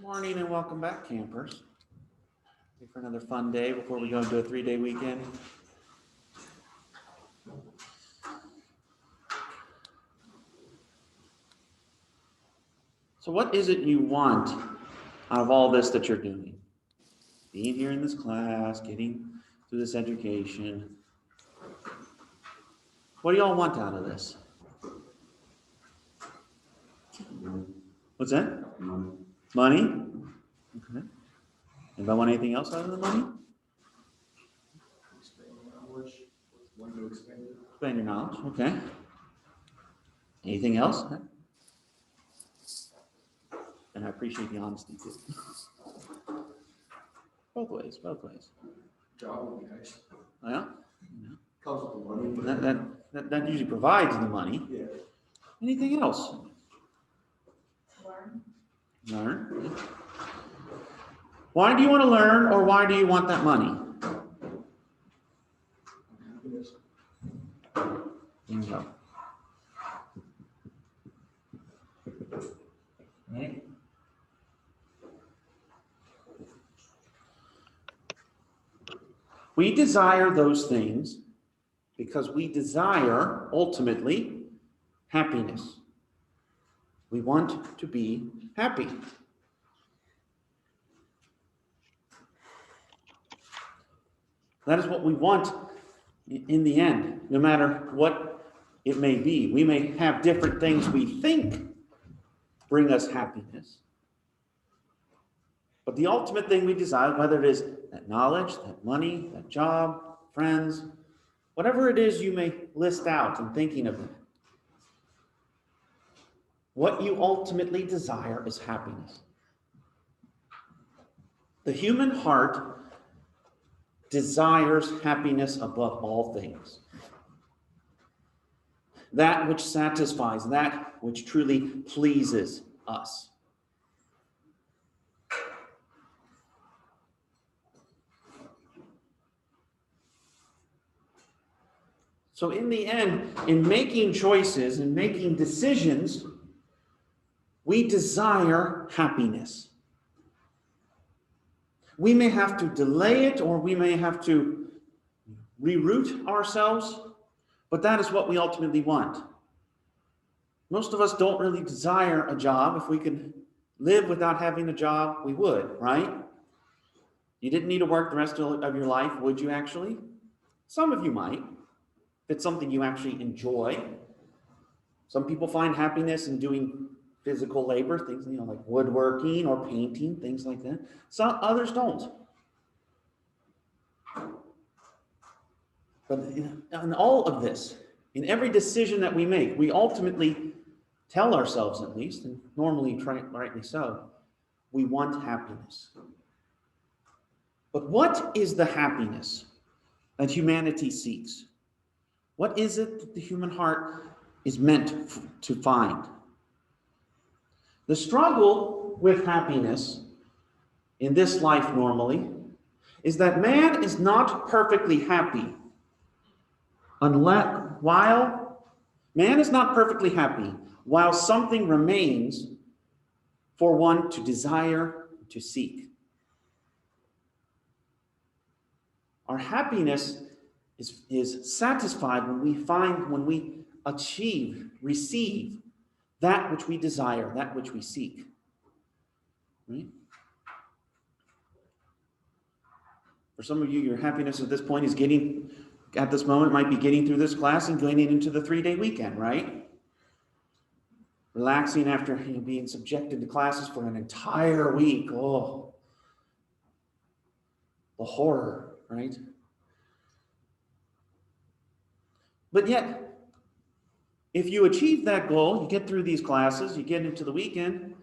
Morning and welcome back, campers. Ready for another fun day before we go into a 3-day weekend. So what is it you want out of all this that you're doing? Being here in this class, getting through this education. What do y'all want out of this? What's that? Money? Okay. Anybody want anything else out of the money? Expand your knowledge, okay. Anything else? And I appreciate the honesty too. Both ways. Job would be nice. Yeah. Comes with the money. That usually provides the money. Yeah. Anything else? Learn. Learn. Why do you want to learn, or why do you want that money? Happiness. Bingo. Right? We desire those things because we desire, ultimately, happiness. We want to be happy. That is what we want in the end, no matter what it may be. We may have different things we think bring us happiness. But the ultimate thing we desire, whether it is that knowledge, that money, that job, friends, whatever it is you may list out in thinking of it, what you ultimately desire is happiness. The human heart desires happiness above all things. That which satisfies, that which truly pleases us. So in the end, in making choices and making decisions, we desire happiness. We may have to delay it, or we may have to reroute ourselves, but that is what we ultimately want. Most of us don't really desire a job. If we could live without having a job, we would, right? You didn't need to work the rest of your life, would you actually? Some of you might, if it's something you actually enjoy. Some people find happiness in doing physical labor, things like woodworking or painting, things like that. Some others don't. But in all of this, in every decision that we make, we ultimately tell ourselves, at least, and normally rightly so, we want happiness. But what is the happiness that humanity seeks? What is it that the human heart is meant to find? The struggle with happiness in this life normally is that man is not perfectly happy while something remains for one to desire, to seek. Our happiness is satisfied when we receive that which we desire, that which we seek. Right? For some of you, your happiness at this point is might be getting through this class and going into the 3-day weekend, right? Relaxing after being subjected to classes for an entire week. Oh, the horror, right? But yet, if you achieve that goal, you get through these classes, you get into the weekend,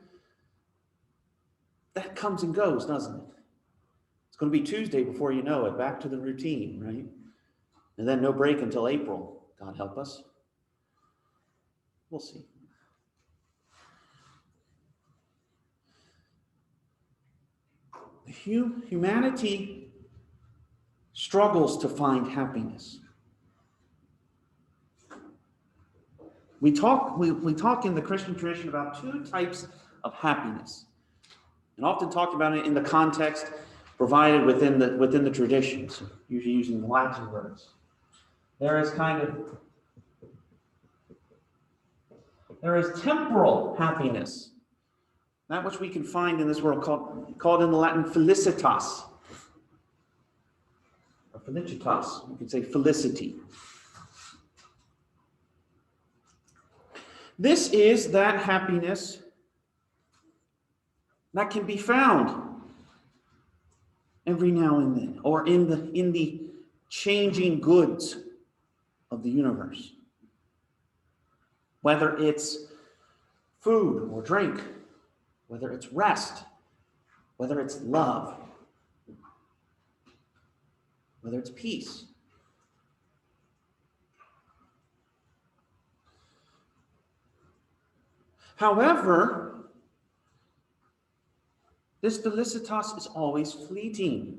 that comes and goes, doesn't it? It's going to be Tuesday before you know it, back to the routine, right? And then no break until April, God help us. We'll see. Humanity struggles to find happiness. We talk in the Christian tradition about two types of happiness. and often talked about it in the context provided within the traditions, usually using Latin words. There is temporal happiness, that which we can find in this world, called in the Latin felicitas, or felicitas. You could say felicity. This is that happiness that can be found every now and then, or in the changing goods of the universe. Whether it's food or drink, whether it's rest, whether it's love, whether it's peace. However, this felicitas is always fleeting.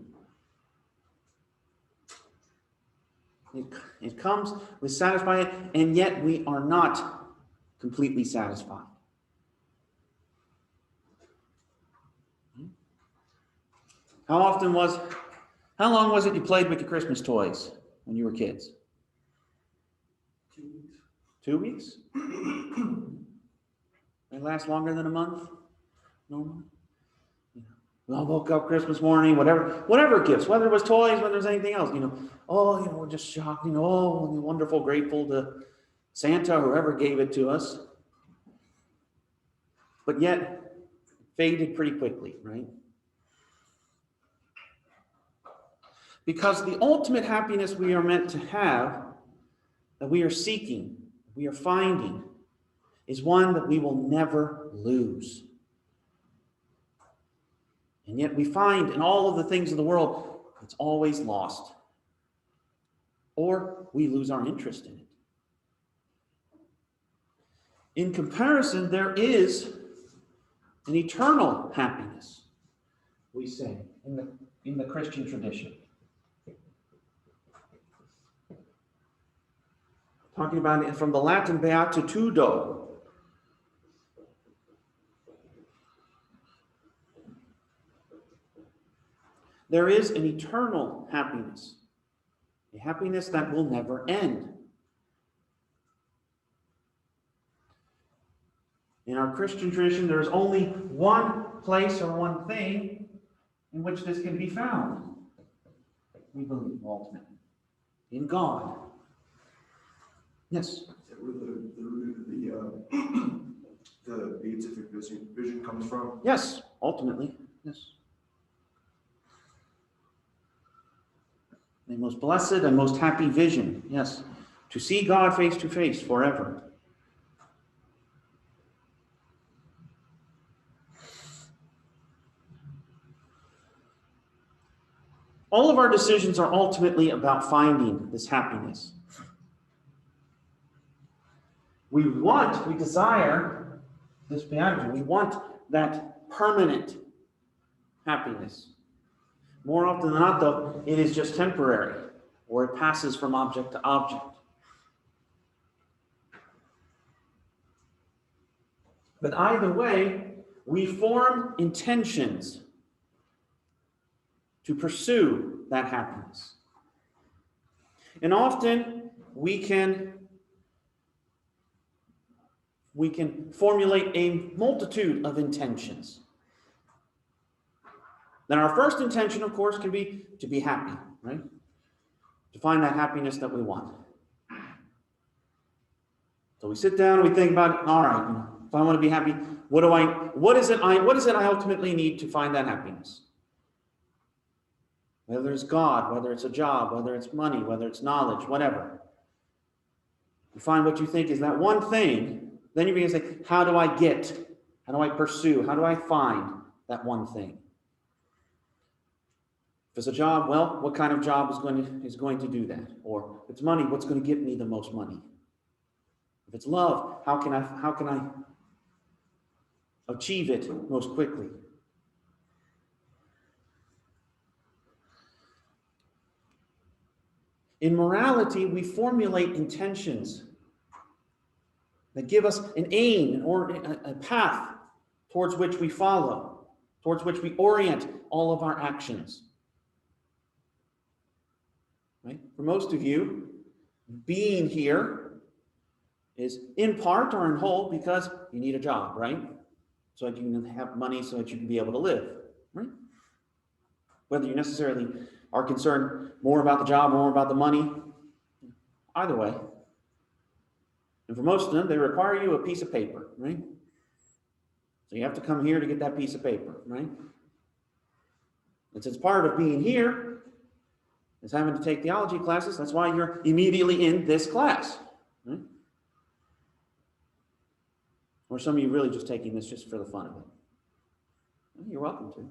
It comes, we satisfy it, and yet we are not completely satisfied. How long was it you played with your Christmas toys when you were kids? 2 weeks. 2 weeks? They last longer than a month? Normally? We all woke up Christmas morning, whatever gifts, whether it was toys, whether it was anything else, we're just shocked, wonderful, grateful to Santa, or whoever gave it to us. But yet, it faded pretty quickly, right? Because the ultimate happiness we are meant to have, that we are seeking, we are finding, is one that we will never lose. And yet we find in all of the things of the world, it's always lost. Or we lose our interest in it. In comparison, there is an eternal happiness, we say, in the Christian tradition. Talking about it from the Latin beatitudo. There is an eternal happiness, a happiness that will never end. In our Christian tradition, there is only one place or one thing in which this can be found. We believe ultimately in God. Yes. Is that where the beatific vision comes from? Yes, ultimately, yes. The most blessed and most happy vision, yes, to see God face to face forever. All of our decisions are ultimately about finding this happiness. We desire this beatitude. We want that permanent happiness. More often than not, though, it is just temporary, or it passes from object to object. But either way, we form intentions to pursue that happiness. And often we can formulate a multitude of intentions. Then our first intention, of course, can be to be happy, right? To find that happiness that we want. So we sit down and we think about, all right, if I want to be happy, what is it I ultimately need to find that happiness? Whether it's God, whether it's a job, whether it's money, whether it's knowledge, whatever. You find what you think is that one thing, then you begin to say, how do I pursue, how do I find that one thing? If it's a job, well, what kind of job is going to do that? Or if it's money, what's going to get me the most money? If it's love, how can I achieve it most quickly? In morality, we formulate intentions that give us an aim or a path towards which we follow. towards which we orient all of our actions. Right? For most of you, being here is in part or in whole because you need a job, right? So that you can have money so that you can be able to live, right? Whether you necessarily are concerned more about the job, more about the money, either way. And for most of them, they require you a piece of paper, right? So you have to come here to get that piece of paper, right? And since part of being here is having to take theology classes, that's why you're immediately in this class, right? Or some of you really just taking this just for the fun of it. Well, you're welcome to.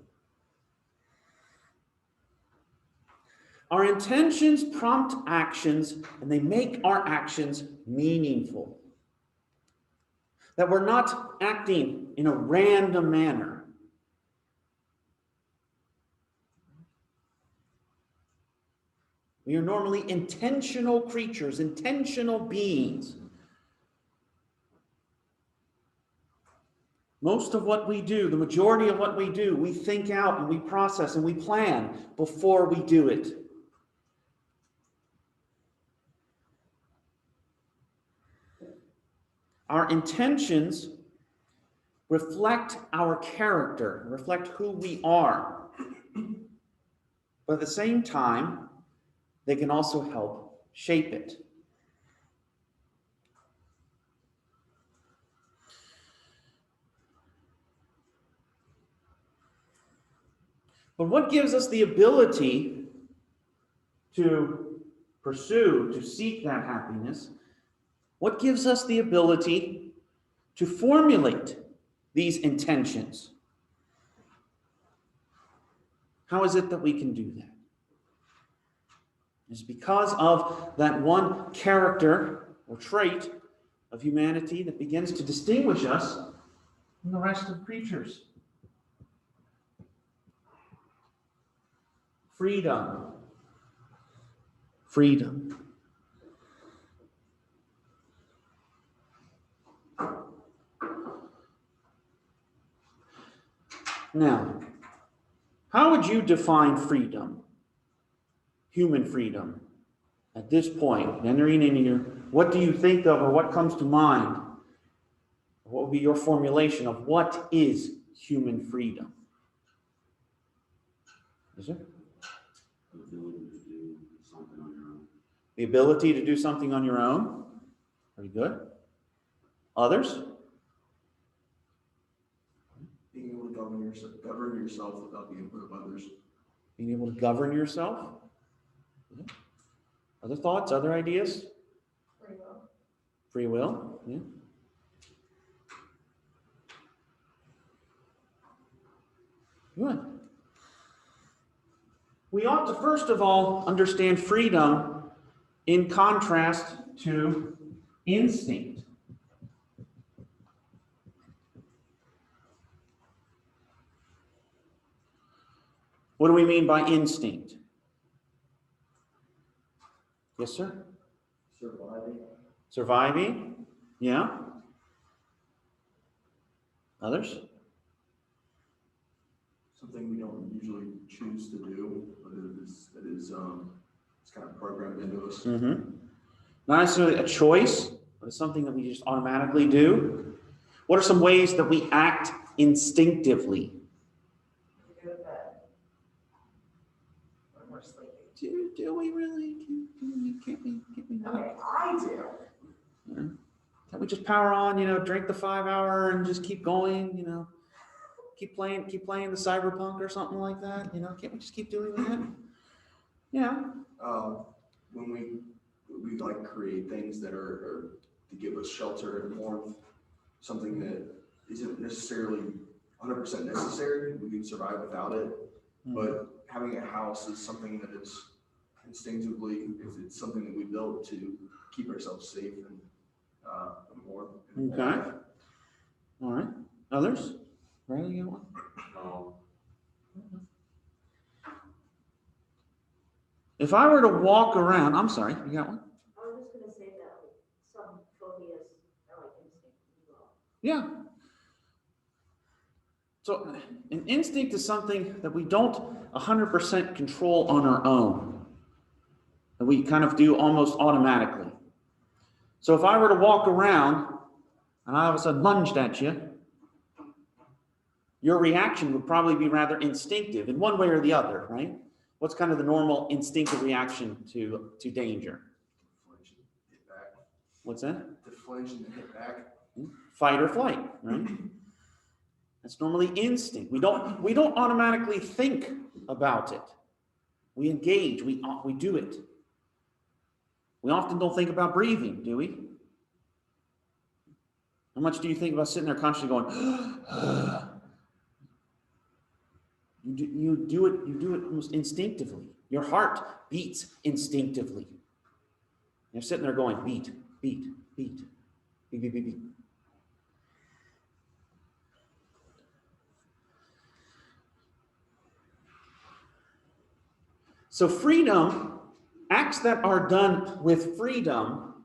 Our intentions prompt actions, and they make our actions meaningful. That we're not acting in a random manner. We are normally intentional creatures, intentional beings. Most of what we do, the majority of what we do, we think out and we process and we plan before we do it. Our intentions reflect our character, reflect who we are. But at the same time, they can also help shape it. But what gives us the ability to pursue, to seek that happiness? What gives us the ability to formulate these intentions? How is it that we can do that? It's because of that one character or trait of humanity that begins to distinguish us from the rest of creatures. Freedom. Freedom. Now, how would you define freedom? Human freedom. At this point, entering into your, what do you think of or what comes to mind? What would be your formulation of what is human freedom? Is it? The ability to do something on your own. Very good. Others? Being able to govern yourself without the input of others. Being able to govern yourself. Yeah. Other thoughts, other ideas? Free will. Free will, yeah. Good. We ought to first of all understand freedom in contrast to instinct. What do we mean by instinct? Yes, sir? Surviving. Surviving? Yeah. Others? Something we don't usually choose to do, but it's kind of programmed into us. Mm-hmm. Not necessarily a choice, but it's something that we just automatically do. What are some ways that we act instinctively? We go to bed when we're sleeping. Do we really? Can't we not? Okay, I do. Yeah. Can't we just power on, drink the 5 hour and just keep going, keep playing the cyberpunk or something like that, can't we just keep doing that? Yeah. When we like create things that are to give us shelter and warmth, something that isn't necessarily 100% necessary. We can survive without it, but having a house is something that is instinctively, it's something that we built to keep ourselves safe and warm. Okay. All right. Others? Riley, you got one? If I were to walk around, I'm sorry, you got one? I was just gonna say that some phobias are like instinct as well. Yeah. So an instinct is something that we don't 100% control on our own, that we kind of do almost automatically. So if I were to walk around and I all of a sudden lunged at you, your reaction would probably be rather instinctive in one way or the other, right? What's kind of the normal instinctive reaction to danger? Deflation, hit back. What's that? Deflation and hit back. Fight or flight, right? That's normally instinct. We don't automatically think about it. We engage, we do it. We often don't think about breathing, do we? How much do you think about sitting there consciously going, You do it almost instinctively. Your heart beats instinctively. You're sitting there going, beat, beat, beat, beat, beat, beat, beat. So freedom, acts that are done with freedom,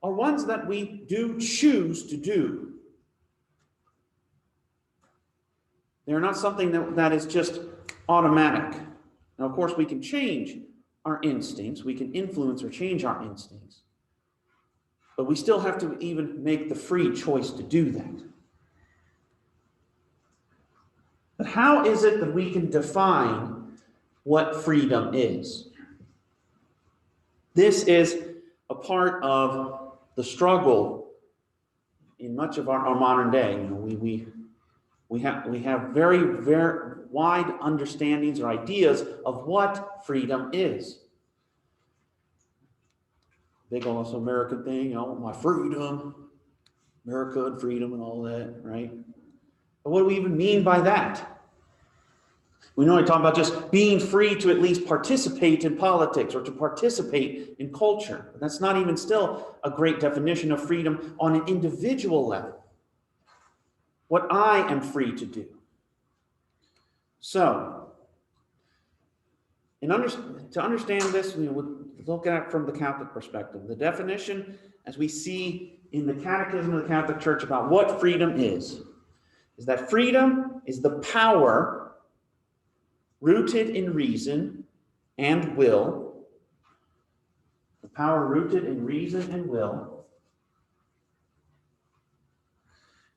are ones that we do choose to do. They're not something that is just automatic. Now, of course, we can change our instincts. We can influence or change our instincts. But we still have to even make the free choice to do that. But how is it that we can define what freedom is? This is a part of the struggle in much of our modern day. You know, we have very, very wide understandings or ideas of what freedom is. Big also American thing, you know, my freedom, America and freedom and all that, right? But what do we even mean by that? We normally talk about just being free to at least participate in politics or to participate in culture. But that's not even still a great definition of freedom on an individual level. What I am free to do. So, to understand this, we would look at it from the Catholic perspective. The definition, as we see in the Catechism of the Catholic Church about what freedom is that freedom is the power rooted in reason and will, the power rooted in reason and will,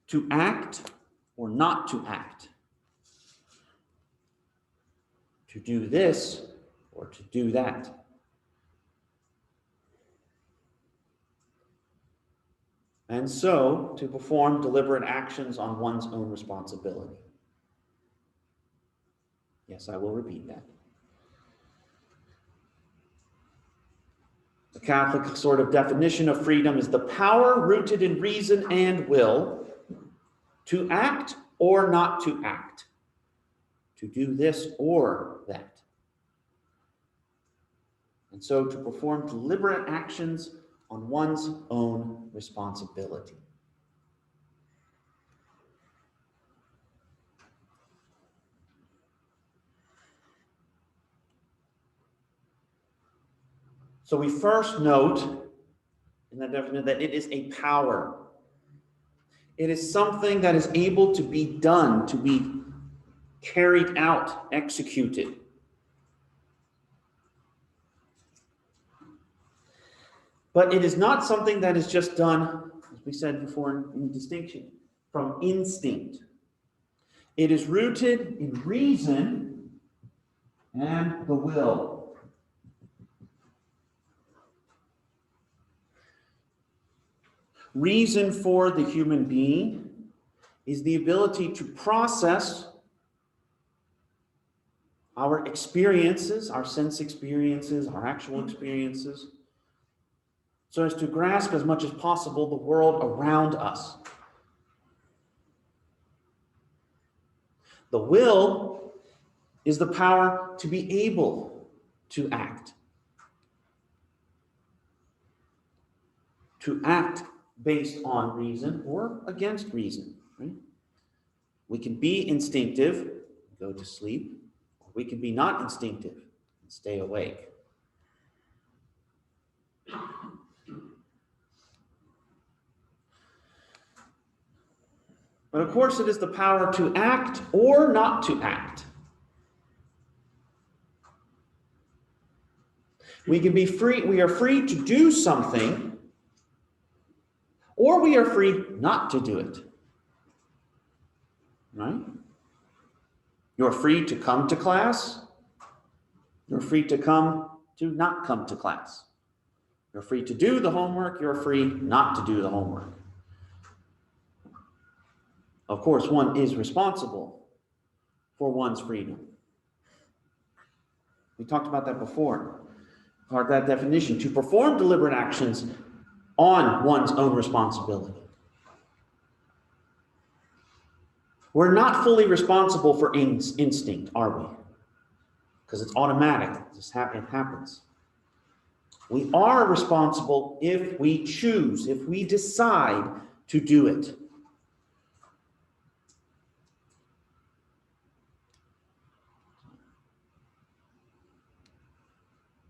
to act or not to act, to do this or to do that. And so, to perform deliberate actions on one's own responsibility. Yes, I will repeat that. The Catholic sort of definition of freedom is the power rooted in reason and will to act or not to act, to do this or that. And so to perform deliberate actions on one's own responsibility. So we first note in that definition that it is a power. It is something that is able to be done, to be carried out, executed. But it is not something that is just done, as we said before in distinction, from instinct. It is rooted in reason and the will. Reason for the human being is the ability to process our experiences, our sense experiences, our actual experiences, so as to grasp as much as possible the world around us. The will is the power to be able to act. To act based on reason or against reason, right? We can be instinctive, go to sleep, or we can be not instinctive and stay awake. But of course, it is the power to act or not to act. We can be free, we are free to do something, or we are free not to do it. Right? You're free to come to class. You're free to not come to class. You're free to do the homework. You're free not to do the homework. Of course, one is responsible for one's freedom. We talked about that before. Part of that definition, to perform deliberate actions on one's own responsibility. We're not fully responsible for instinct, are we? Because it's automatic. It happens. We are responsible if we choose, if we decide to do it.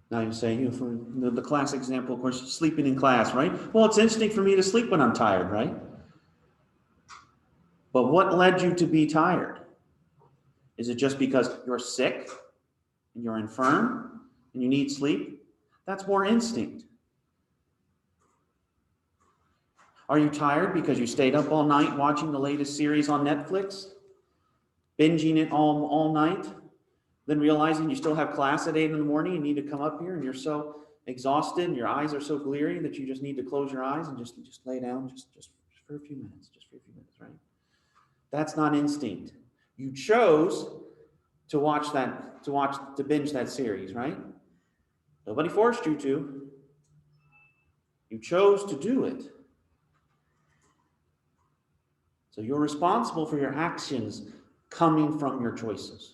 Now you say, for the class example, of course, sleeping in class, right? Well, it's instinct for me to sleep when I'm tired, right? But what led you to be tired? Is it just because you're sick and you're infirm and you need sleep? That's more instinct. Are you tired because you stayed up all night watching the latest series on Netflix? Binging it all night? Then realizing you still have class at 8 in the morning, you need to come up here and you're so exhausted and your eyes are so bleary that you just need to close your eyes and just lay down just for a few minutes, right? That's not instinct. You chose to binge that series, right? Nobody forced you to. You chose to do it. So you're responsible for your actions coming from your choices.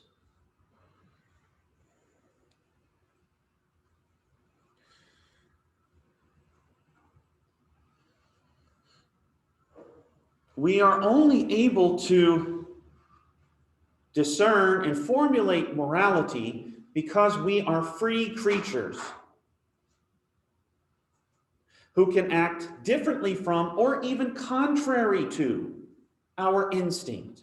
We are only able to discern and formulate morality because we are free creatures who can act differently from or even contrary to our instinct.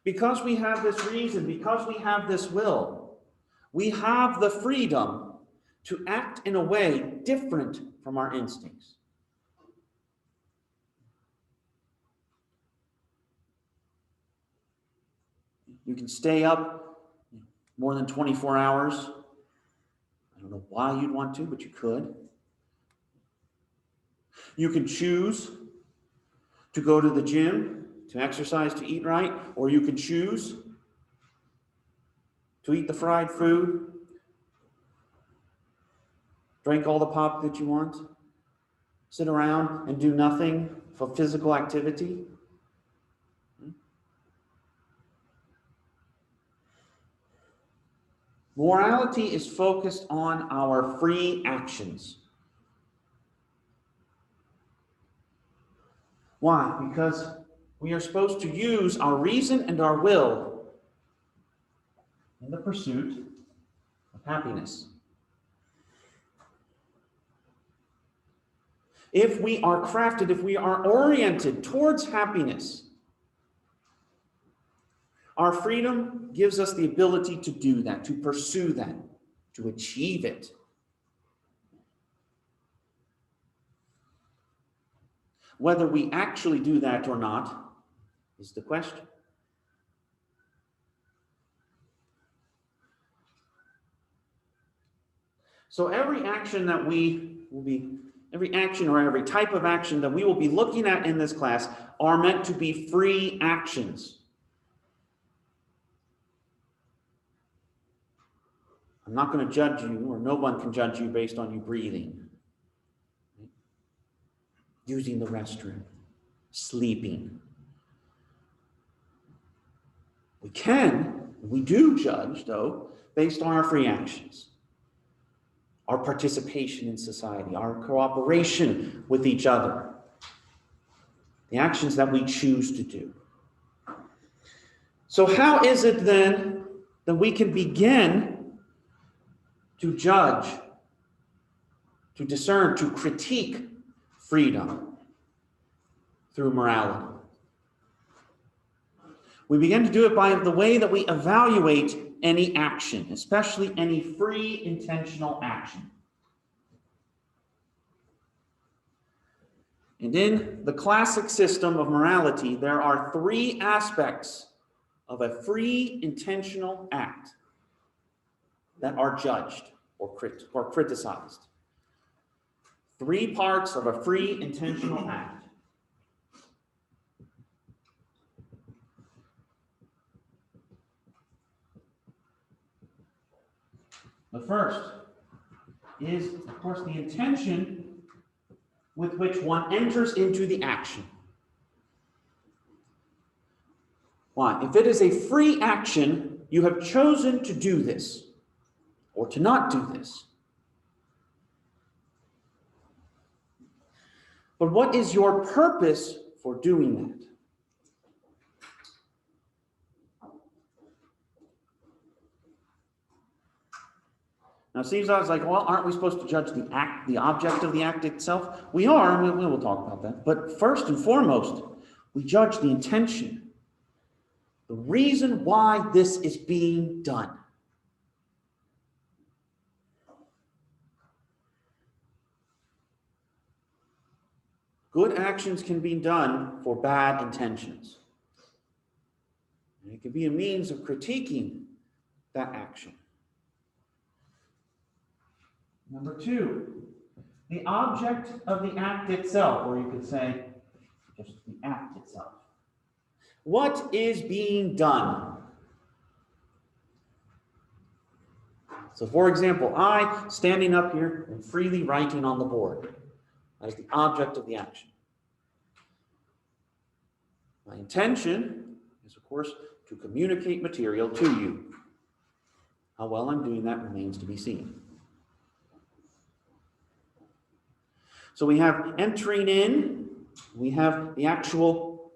Because we have this reason, because we have this will, we have the freedom to act in a way different from our instincts. You can stay up more than 24 hours. I don't know why you'd want to, but you could. You can choose to go to the gym, to exercise, to eat right, or you can choose to eat the fried food, drink all the pop that you want, sit around and do nothing for physical activity. Morality is focused on our free actions. Why? Because we are supposed to use our reason and our will in the pursuit of happiness. If we are crafted, if we are oriented towards happiness, our freedom gives us the ability to do that, to pursue that, to achieve it. Whether we actually do that or not is the question. So every action or every type of action that we will be looking at in this class are meant to be free actions. I'm not going to judge you, or no one can judge you based on you breathing, using the restroom, sleeping. We do judge, though, based on our free actions, our participation in society, our cooperation with each other, the actions that we choose to do. So how is it then that we can begin to judge, to discern, to critique freedom? through morality. We begin to do it by the way that we evaluate any action, especially any free intentional action. And in the classic system of morality, there are three aspects of a free intentional act that are judged or criticized. Three parts of a free intentional act. The first is, of course, the intention with which one enters into the action. Why? If it is a free action, you have chosen to do this or to not do this. But what is your purpose for doing that? Now, it seems I was like, well, aren't we supposed to judge the act, the object of the act itself? We are, and we will talk about that. But first and foremost, we judge the intention, the reason why this is being done. Good actions can be done for bad intentions. And it can be a means of critiquing that action. Number two, the object of the act itself, or you could say just the act itself. What is being done? So, for example, I standing up here and freely writing on the board. That is the object of the action. My intention is, of course, to communicate material to you. How well I'm doing that remains to be seen. So we have entering in, we have the actual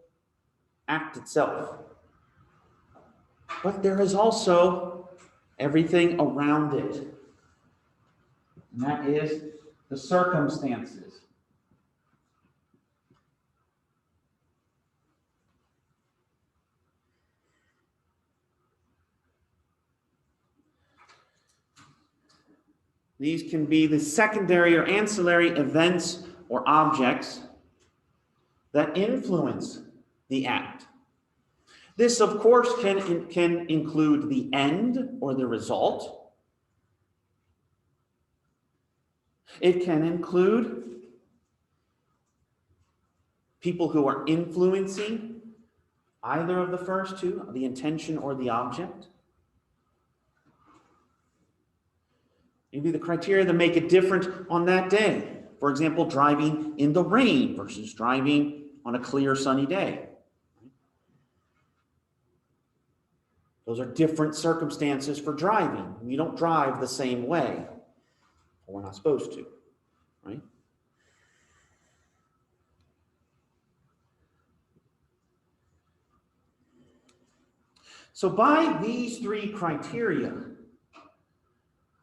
act itself. But there is also everything around it. And that is the circumstances. These can be the secondary or ancillary events or objects that influence the act. This, of course, can include the end or the result. It can include people who are influencing either of the first two, the intention or the object. Maybe the criteria that make it different on that day. For example, driving in the rain versus driving on a clear sunny day. Those are different circumstances for driving. You don't drive the same way. Or we're not supposed to, right? So by these three criteria,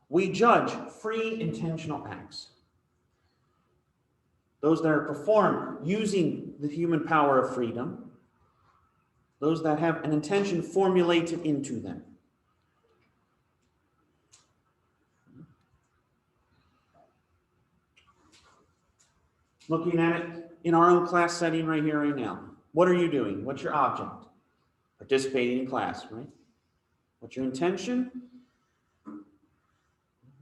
we judge free intentional acts. Those that are performed using the human power of freedom, those that have an intention formulated into them. Looking at it in our own class setting right here, right now. What are you doing? What's your object? Participating in class, right? What's your intention?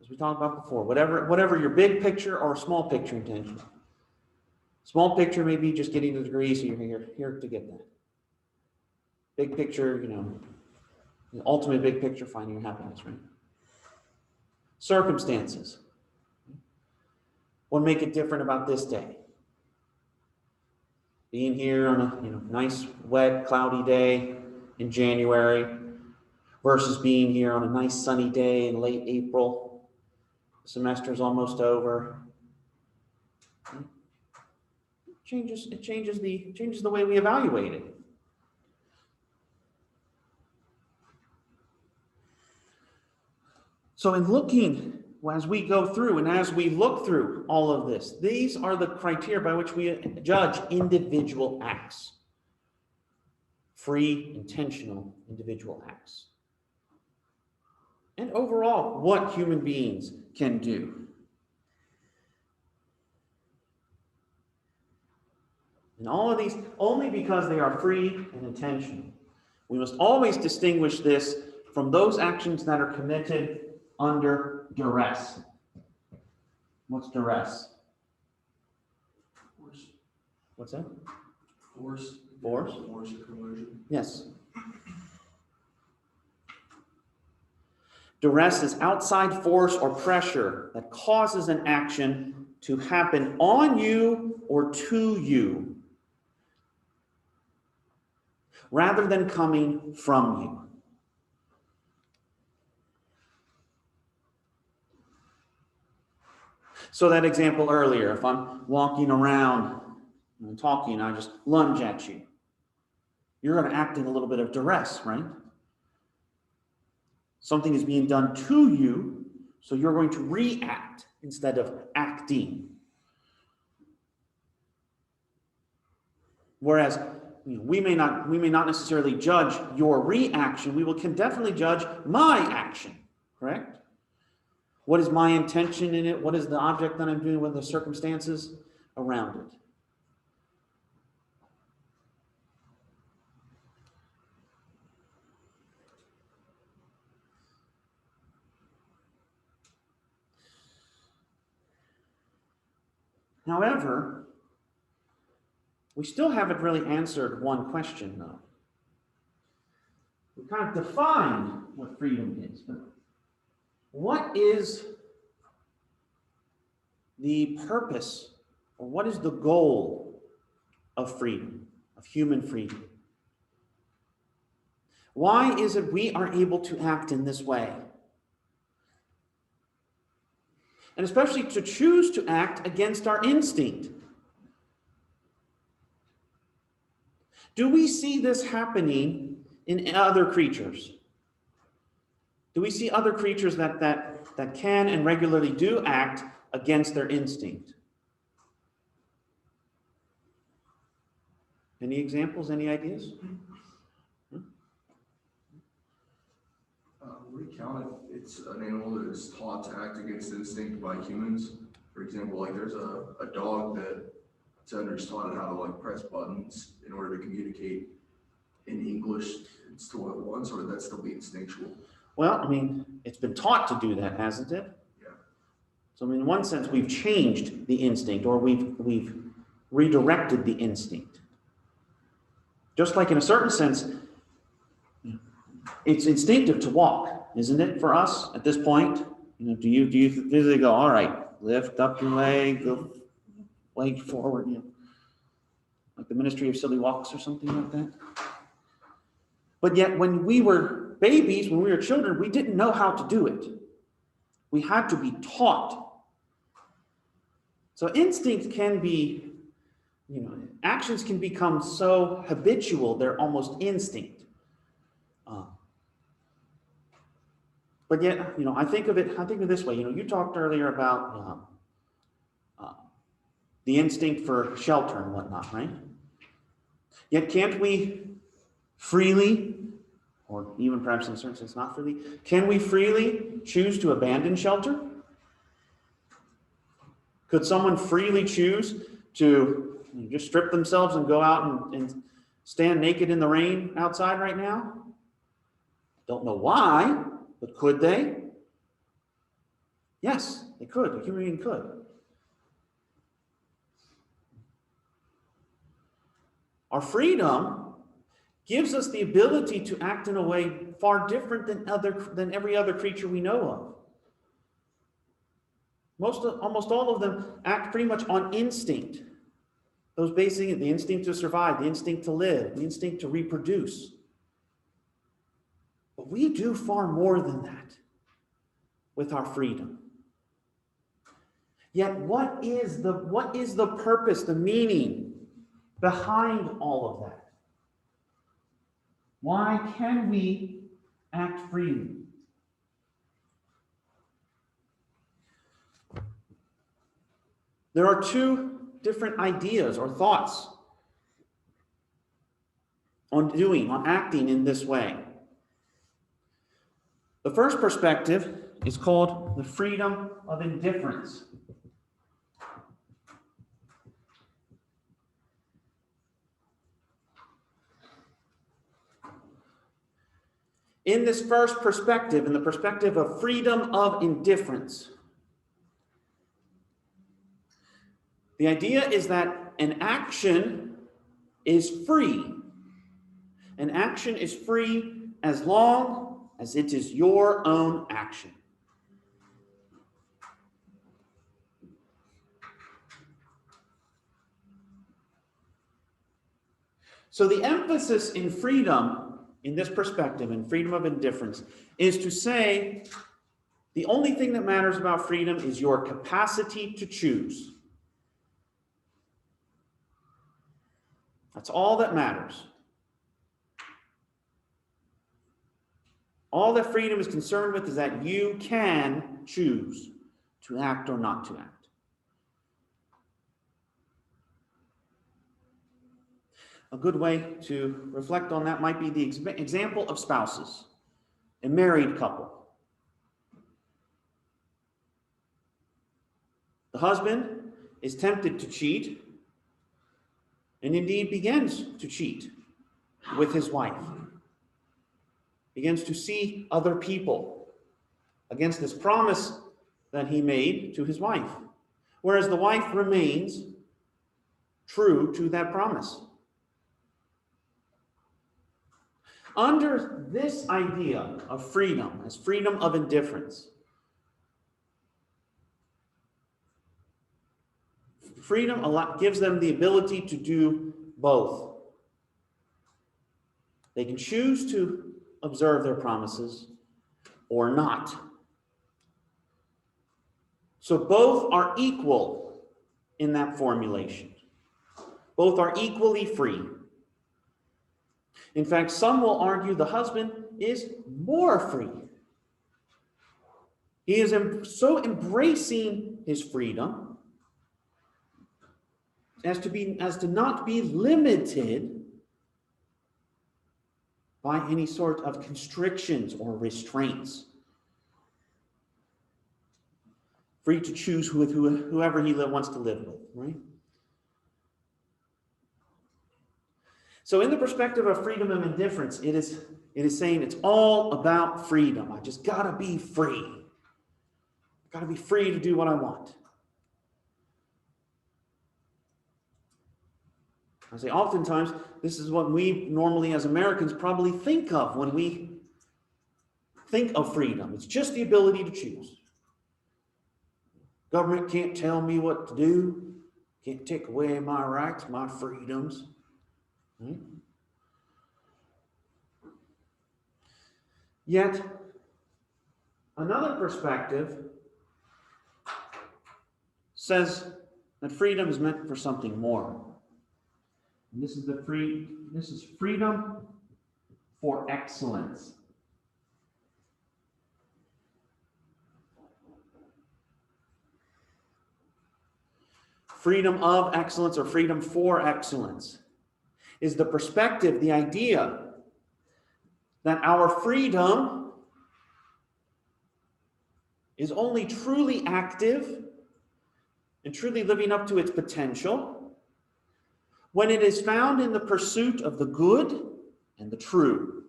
As we talked about before, whatever your big picture or small picture intention. Small picture may be just getting the degree, so you're here to get that. Big picture, the ultimate big picture, finding your happiness, right? Circumstances. What make it different about this day? Being here on a nice, wet, cloudy day in January versus being here on a nice, sunny day in late April. The semester's almost over. It changes the way we evaluate it. So in looking as we go through and as we look through all of this, these are the criteria by which we judge individual acts. Free, intentional, individual acts. And overall, what human beings can do. And all of these, only because they are free and intentional. We must always distinguish this from those actions that are committed under duress. What's duress? Force. What's that? Force. Force? Force or coercion. Yes. Duress is outside force or pressure that causes an action to happen on you or to you, rather than coming from you. So that example earlier, if I'm walking around and talking, I just lunge at you. You're going to act in a little bit of duress, right? Something is being done to you, so you're going to react instead of acting. Whereas we may not necessarily judge your reaction. Can definitely judge my action, correct? What is my intention in it? What is the object that I'm doing? What are the circumstances around it? However, we still haven't really answered one question, though. We kind of defined what freedom is, but what is the purpose, or what is the goal of freedom, of human freedom? Why is it we are able to act in this way? And especially to choose to act against our instinct. Do we see this happening in other creatures? Do we see other creatures that can and regularly do act against their instinct? Any examples, any ideas? Would it count if it's an animal that is taught to act against instinct by humans? For example, like there's a dog that's taught how to like press buttons in order to communicate in English. It's to what it wants, or would that still be instinctual? Well, I mean, it's been taught to do that, hasn't it? Yeah. So in one sense, we've changed the instinct, or we've redirected the instinct. Just like in a certain sense, it's instinctive to walk, isn't it, for us at this point? Do you physically go, all right, lift up your leg, go leg forward, like the Ministry of Silly Walks or something like that? But yet, when we were babies, when we were children, we didn't know how to do it. We had to be taught. So instinct can be, actions can become so habitual, they're almost instinct. But yet, I think of it this way. You talked earlier about the instinct for shelter and whatnot, right? Yet can't we freely, or even perhaps in a certain sense not freely, can we freely choose to abandon shelter? Could someone freely choose to just strip themselves and go out and stand naked in the rain outside right now? Don't know why, but could they? Yes, they could. A human being could. Our freedom gives us the ability to act in a way far different than every other creature we know of. Almost all of them act pretty much on instinct. Those basically the instinct to survive, the instinct to live, the instinct to reproduce. But we do far more than that with our freedom. Yet what is the purpose, the meaning behind all of that? Why can we act freely? There are two different ideas or thoughts on acting in this way. The first perspective is called the freedom of indifference. In this first perspective, in the perspective of freedom of indifference, the idea is that an action is free. An action is free as long as it is your own action. So the emphasis in freedom, in this perspective, in freedom of indifference, is to say the only thing that matters about freedom is your capacity to choose. That's all that matters. All that freedom is concerned with is that you can choose to act or not to act. A good way to reflect on that might be the example of spouses, a married couple. The husband is tempted to cheat, and indeed begins to cheat with his wife. Begins to see other people against this promise that he made to his wife, whereas the wife remains true to that promise. Under this idea of freedom, as freedom of indifference, freedom gives them the ability to do both. They can choose to observe their promises or not. So both are equal in that formulation. Both are equally free. In fact, some will argue the husband is more free. He is so embracing his freedom as to not be limited by any sort of constrictions or restraints. Free to choose with whoever he wants to live with, right? So in the perspective of freedom of indifference, it is saying it's all about freedom. I just gotta be free. I gotta be free to do what I want. I say oftentimes, this is what we normally as Americans probably think of when we think of freedom. It's just the ability to choose. Government can't tell me what to do, can't take away my rights, my freedoms. Right? Yet, another perspective says that freedom is meant for something more. And this is freedom for excellence. Freedom of excellence or freedom for excellence is the perspective, the idea that our freedom is only truly active and truly living up to its potential when it is found in the pursuit of the good and the true.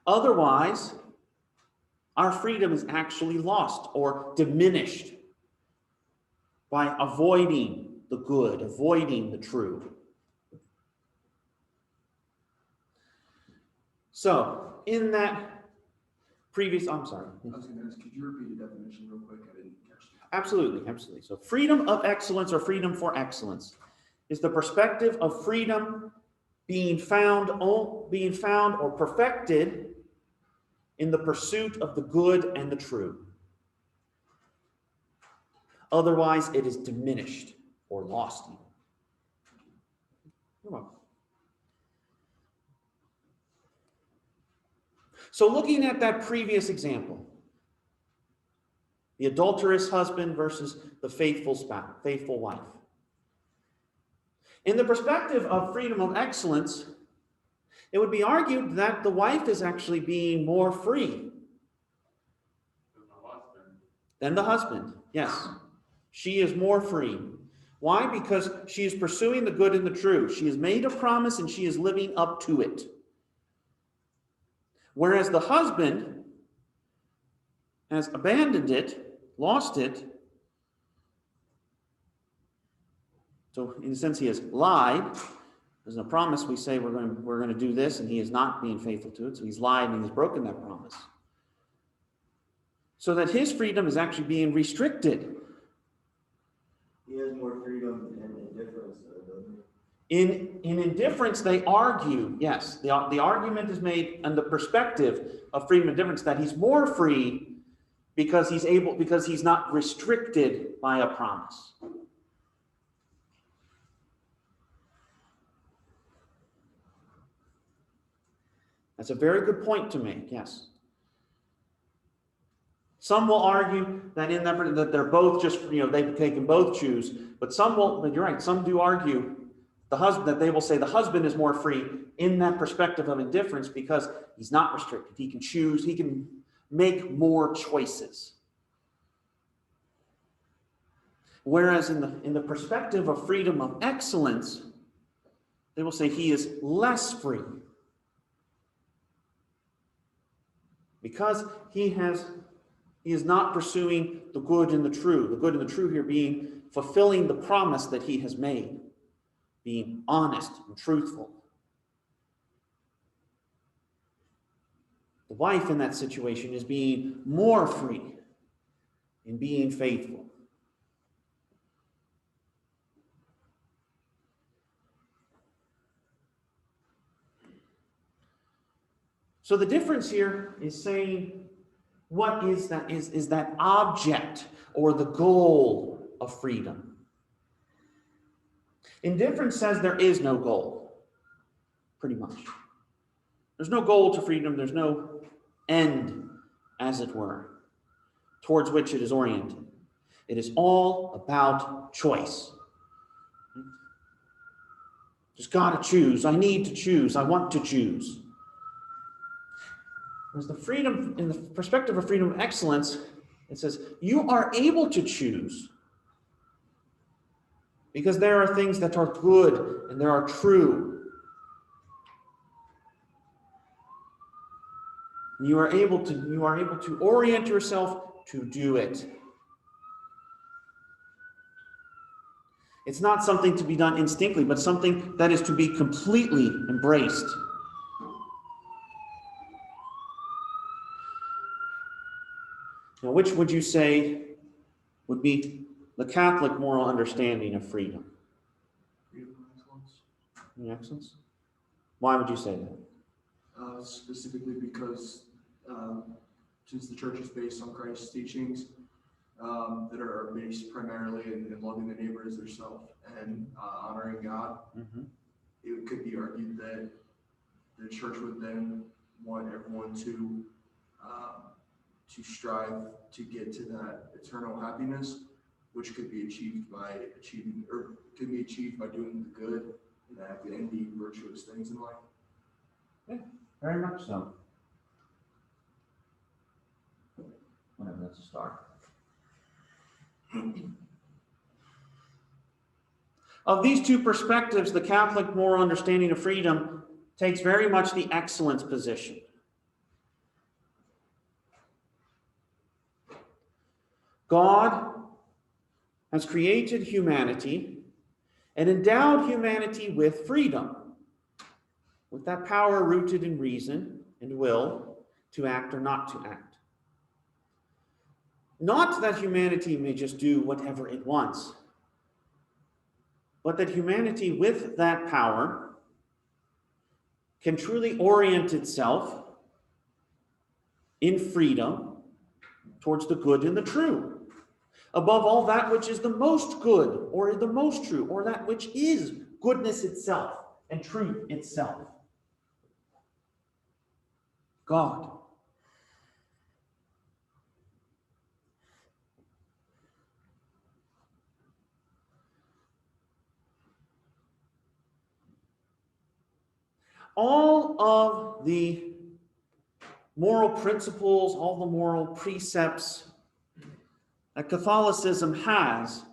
Otherwise, our freedom is actually lost or diminished by avoiding the good, avoiding the true. So, in that previous, I'm sorry. I was going to ask, could you repeat the definition real quick? I didn't catch that. Absolutely, absolutely. So freedom of excellence or freedom for excellence is the perspective of freedom being found or perfected in the pursuit of the good and the true. Otherwise, it is diminished or lost. You're welcome. So looking at that previous example, the adulterous husband versus the faithful spouse, faithful wife. In the perspective of freedom of excellence, it would be argued that the wife is actually being more free than the husband. Yes, she is more free. Why? Because she is pursuing the good and the true. She has made a promise and she is living up to it. Whereas the husband has abandoned it, lost it. So in a sense, he has lied. There's a promise. We say we're going to do this, and he is not being faithful to it. So he's lied and he's broken that promise. So that his freedom is actually being restricted. He has more freedom and indifference, doesn't he? In indifference, they argue. Yes, the argument is made on the perspective of freedom and indifference that he's more free because he's not restricted by a promise. That's a very good point to make, yes. Some will argue that that they're both just, they can both choose, but you're right, some do argue that they will say the husband is more free in that perspective of indifference because he's not restricted. He can choose, he can make more choices. Whereas in the perspective of freedom of excellence, they will say he is less free. Because he is not pursuing the good and the true. The good and the true here being fulfilling the promise that he has made, being honest and truthful. The wife in that situation is being more free in being faithful. So the difference here is saying, what is that? Is that object or the goal of freedom? Indifference says there is no goal, pretty much. There's no goal to freedom. There's no end, as it were, towards which it is oriented. It is all about choice. Just got to choose. I need to choose. I want to choose. Whereas the freedom, in the perspective of freedom of excellence, it says you are able to choose because there are things that are good and there are true. You are able to orient yourself to do it. It's not something to be done instinctively, but something that is to be completely embraced. Now, which would you say would be the Catholic moral understanding of freedom? Freedom and excellence. Freedom and excellence? Why would you say that? Specifically because since the church is based on Christ's teachings that are based primarily in loving the neighbor as yourself and honoring God, it could be argued that the church would then want everyone to strive to get to that eternal happiness, which could be achieved by doing the good and the virtuous things in life. Yeah, very much so. Whatever, that's a start. Of these two perspectives, the Catholic moral understanding of freedom takes very much the excellence position. God has created humanity and endowed humanity with freedom, with that power rooted in reason and will to act or not to act. Not that humanity may just do whatever it wants, but that humanity with that power can truly orient itself in freedom towards the good and the true. Above all, that which is the most good or the most true, or that which is goodness itself and truth itself. God all of the moral principles, all the moral precepts that Catholicism has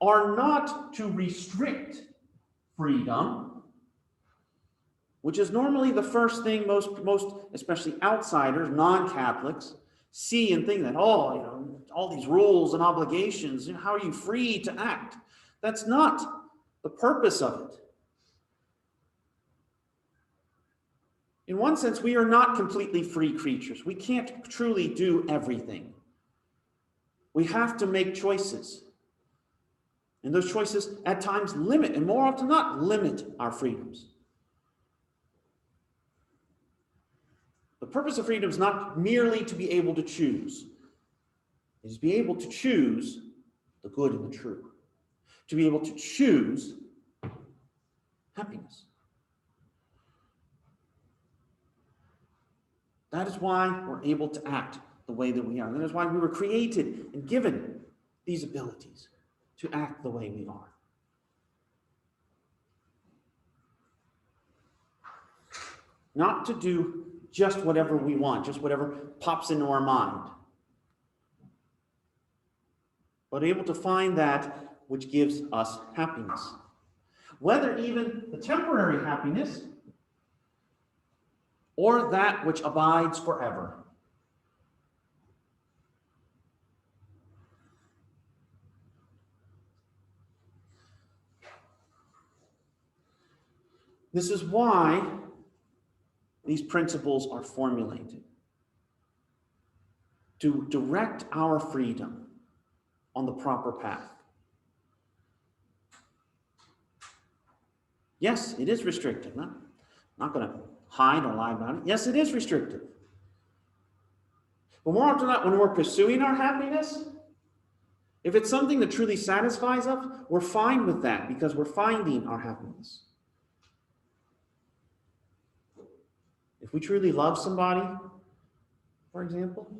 are not to restrict freedom, which is normally the first thing most especially outsiders, non-Catholics, see and think that, oh, all these rules and obligations, how are you free to act? That's not the purpose of it. In one sense, we are not completely free creatures. We can't truly do everything. We have to make choices. And those choices at times limit, and more often not, limit our freedoms. The purpose of freedom is not merely to be able to choose. It is to be able to choose the good and the true. To be able to choose happiness. That is why we're able to act the way that we are. That is why we were created and given these abilities to act the way we are. Not to do just whatever we want, just whatever pops into our mind, but able to find that which gives us happiness. Whether even the temporary happiness or that which abides forever. This is why these principles are formulated. To direct our freedom on the proper path. Yes, it is restrictive. I'm not going to hide or lie about it. Yes, it is restrictive. But more often than not, when we're pursuing our happiness, if it's something that truly satisfies us, we're fine with that because we're finding our happiness. If we truly love somebody, for example,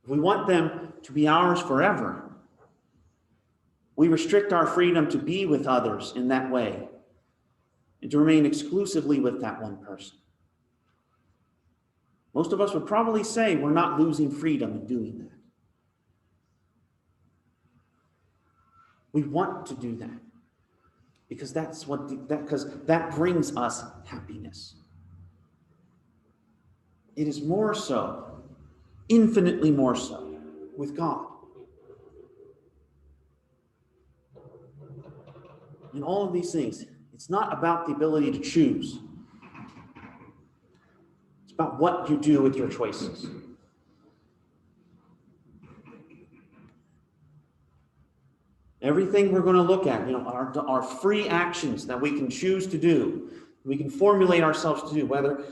if we want them to be ours forever, we restrict our freedom to be with others in that way and to remain exclusively with that one person. Most of us would probably say we're not losing freedom in doing that. We want to do that because that brings us happiness. It is more so, infinitely more so, with God. In all of these things, it's not about the ability to choose. It's about what you do with your choices. Everything we're going to look at, our free actions that we can choose to do, we can formulate ourselves to do, whether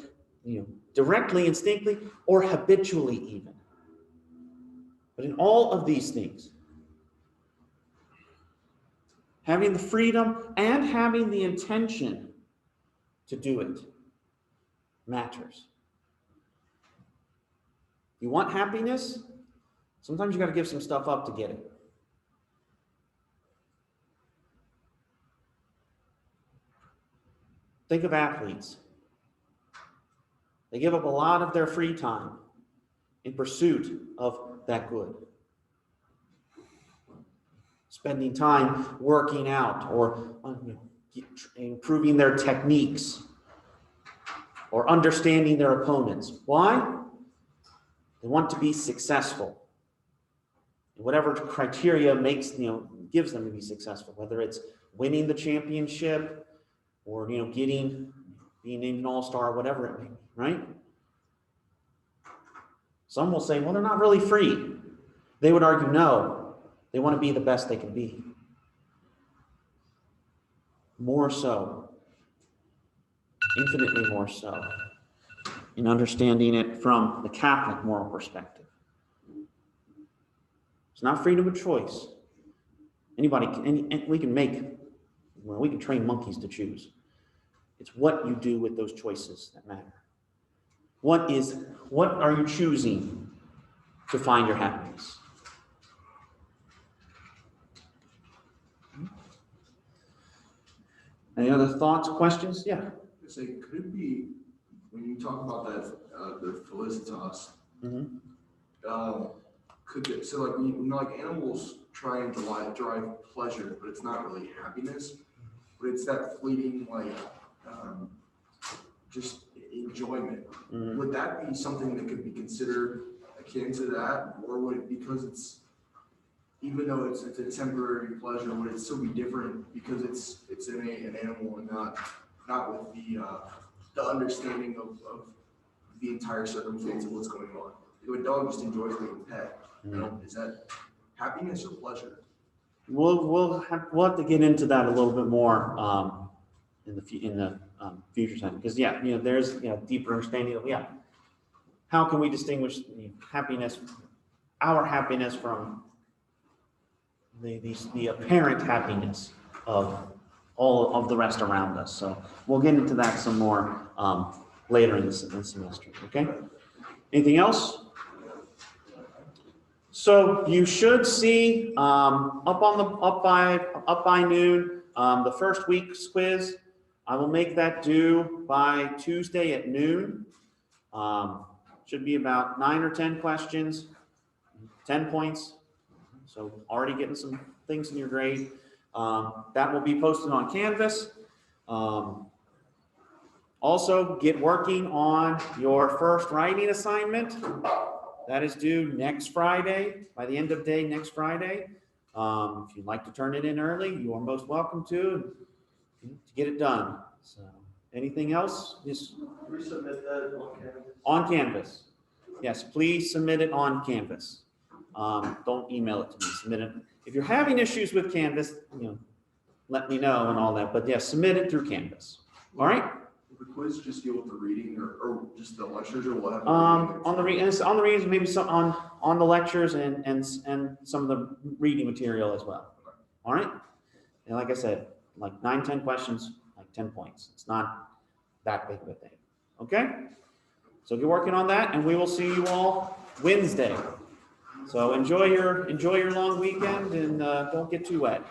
directly, instinctively, or habitually even. But in all of these things, having the freedom and having the intention to do it matters. You want happiness? Sometimes you got to give some stuff up to get it. Think of athletes. They give up a lot of their free time in pursuit of that good. Spending time working out or improving their techniques or understanding their opponents. Why? They want to be successful. Whatever criteria gives them to be successful, whether it's winning the championship or being named an all-star, whatever it may be, right? Some will say, well, they're not really free. They would argue, no, they want to be the best they can be. More so, infinitely more so, in understanding it from the Catholic moral perspective. It's not freedom of choice. We can train monkeys to choose. It's what you do with those choices that matter. What are you choosing to find your happiness? Any other thoughts, questions? Yeah. This say, could it be, when you talk about that, the felicitas, Mhm. could it, so like, like animals try and drive pleasure, but it's not really happiness, but it's that fleeting, like, just enjoyment. Mhm. Would that be something that could be considered akin to that, or would it, because it's, even though it's a temporary pleasure, would it still be different because it's in an animal and not with the understanding of the entire circumstance of what's going on? If a dog just enjoys being a pet, is that happiness or pleasure? We'll have to get into that a little bit more in the future time, because there's deeper understanding of how can we distinguish happiness, our happiness from the apparent happiness of all of the rest around us. So we'll get into that some more later in the semester. Okay. Anything else? So you should see up by noon the first week's quiz. I will make that due by Tuesday at noon. Should be about 9 or 10 questions, 10 points. So already getting some things in your grade. That will be posted on Canvas. Also, get working on your first writing assignment. That is due next Friday, by the end of day next Friday. If you'd like to turn it in early, you are most welcome to get it done. So, anything else? Just Resubmit that on Canvas. on Canvas. Yes, please submit it on Canvas. Don't email it to me. Submit it. If you're having issues with Canvas, let me know and all that. But yes, submit it through Canvas. All right. Will the quiz just deal with the reading or just the lectures, or will it have? On the readings, maybe some on the lectures and some of the reading material as well. All right. And like I said, like 9, 10 questions, like 10 points. It's not that big of a thing. Okay. So get working on that, and we will see you all Wednesday. So enjoy your long weekend, and don't get too wet.